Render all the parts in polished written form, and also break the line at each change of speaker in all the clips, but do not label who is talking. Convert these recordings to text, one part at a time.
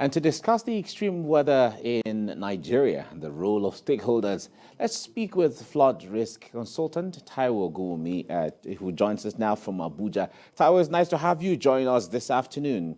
And to discuss the extreme weather in Nigeria and the role of stakeholders, let's speak with flood risk consultant Taiwo Ogunwumi, who joins us now from Abuja. Taiwo, it's nice to have you join us this afternoon.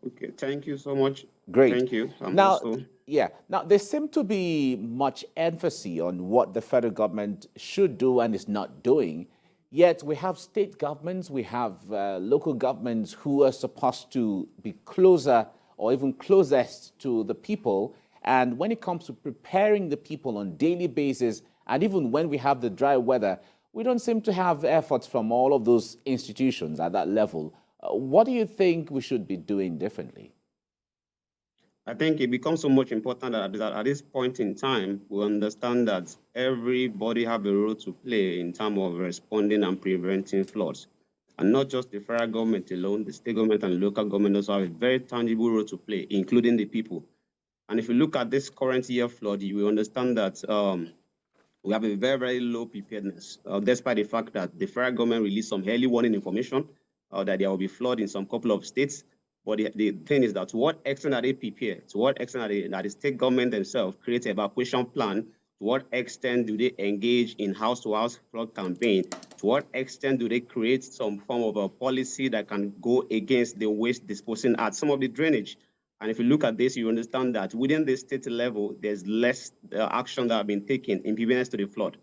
Okay, thank you so much.
Great.
Thank you.
Now there seems to be much emphasis on what the federal government should do and is not doing. Yet we have state governments, we have local governments who are supposed to be closer or even closest to the people. And when it comes to preparing the people on a daily basis, and even when we have the dry weather, we don't seem to have efforts from all of those institutions at that level. What do you think we should be doing differently?
I think it becomes so much important that at this point in time, we understand that everybody have a role to play in terms of responding and preventing floods. And not just the federal government alone, the state government and local government also have a very tangible role to play, including the people. And if you look at this current year flood, you will understand that we have a very, very low preparedness, despite the fact that the federal government released some early warning information that there will be flood in some couple of states. But the thing is that to what extent are they prepared? To what extent are the state government themselves create an evacuation plan? To what extent do they engage in house-to-house flood campaign? To what extent do they create some form of a policy that can go against the waste disposing at some of the drainage? And if you look at this, you understand that within the state level, there's less action that have been taken in preparedness to the flood.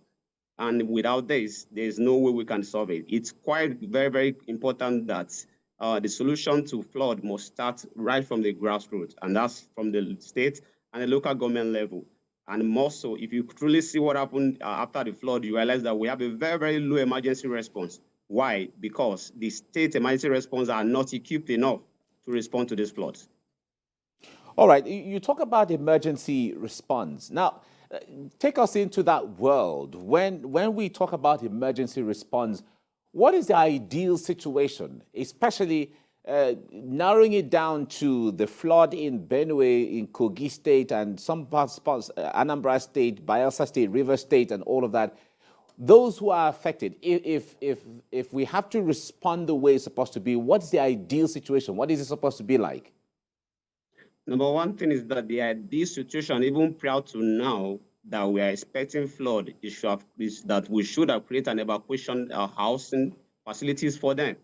And without this, there's no way we can solve it. It's quite very, very important that the solution to flood must start right from the grassroots, and that's from the state and the local government level. And more so, if you truly see what happened after the flood, you realize that we have a very, very low emergency response. Why? Because the state emergency response are not equipped enough to respond to these floods.
All right, you talk about emergency response. Now, take us into that world. When we talk about emergency response, what is the ideal situation, especially narrowing it down to the flood in Benue, in Kogi State, and some parts, Anambra State, Bayelsa State, River State, and all of that? Those who are affected, if we have to respond the way it's supposed to be, what's the ideal situation? What is it supposed to be like?
Number one thing is that the ideal situation, even prior to now, that we are expecting flood is that we should have created an evacuation housing facilities for them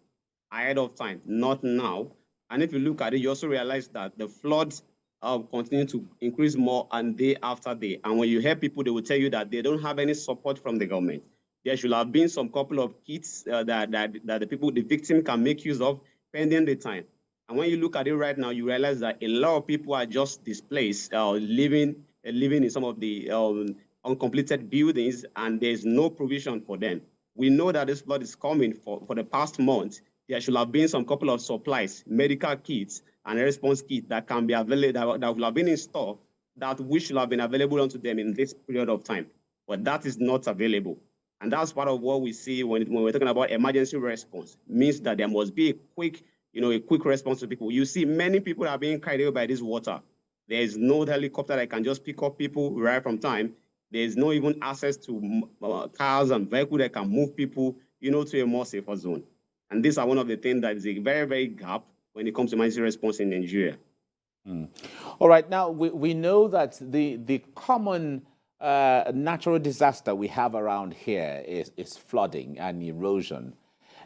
ahead of time, not now. And if you look at it, you also realize that the floods continue to increase more and day after day. And when you hear people, they will tell you that they don't have any support from the government. There should have been some couple of kits that the victim can make use of pending the time. And when you look at it right now, you realize that a lot of people are just displaced, living in some of the uncompleted buildings, and there's no provision for them. We know that this flood is coming for the past month. There should have been some couple of supplies, medical kits, and response kits that can be available, that will have been in store, that we should have been available unto them in this period of time. But that is not available. And that's part of what we see when we're talking about emergency response. It means that there must be a quick response to people. You see, many people are being carried away by this water. There is no helicopter that can just pick up people right from time. There is no even access to cars and vehicles that can move people, to a more safer zone. And these are one of the things that is a very, very gap when it comes to emergency response in Nigeria.
All right. Now, we know that the common natural disaster we have around here is flooding and erosion.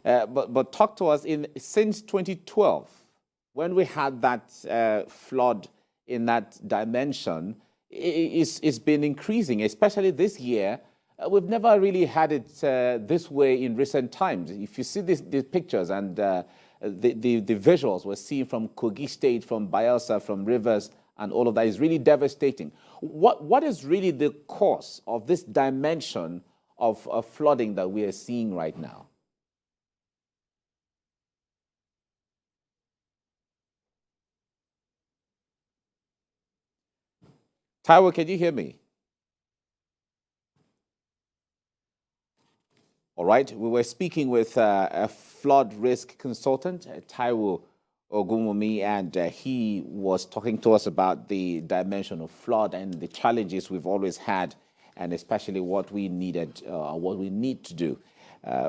But talk to us, since 2012, when we had that flood in that dimension, it's been increasing, especially this year. We've never really had it this way in recent times. If you see these pictures and the visuals we're seeing from Kogi State, from Bayelsa, from Rivers, and all of that is really devastating. What is really the cause of this dimension of flooding that we are seeing right now? Taiwo, can you hear me? All right, we were speaking with a flood risk consultant, Taiwo Ogunwumi, and he was talking to us about the dimension of flood and the challenges we've always had, and especially what we needed, what we need to do.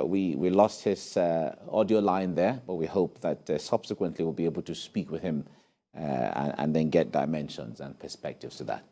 We lost his audio line there, but we hope that subsequently we'll be able to speak with him and then get dimensions and perspectives to that.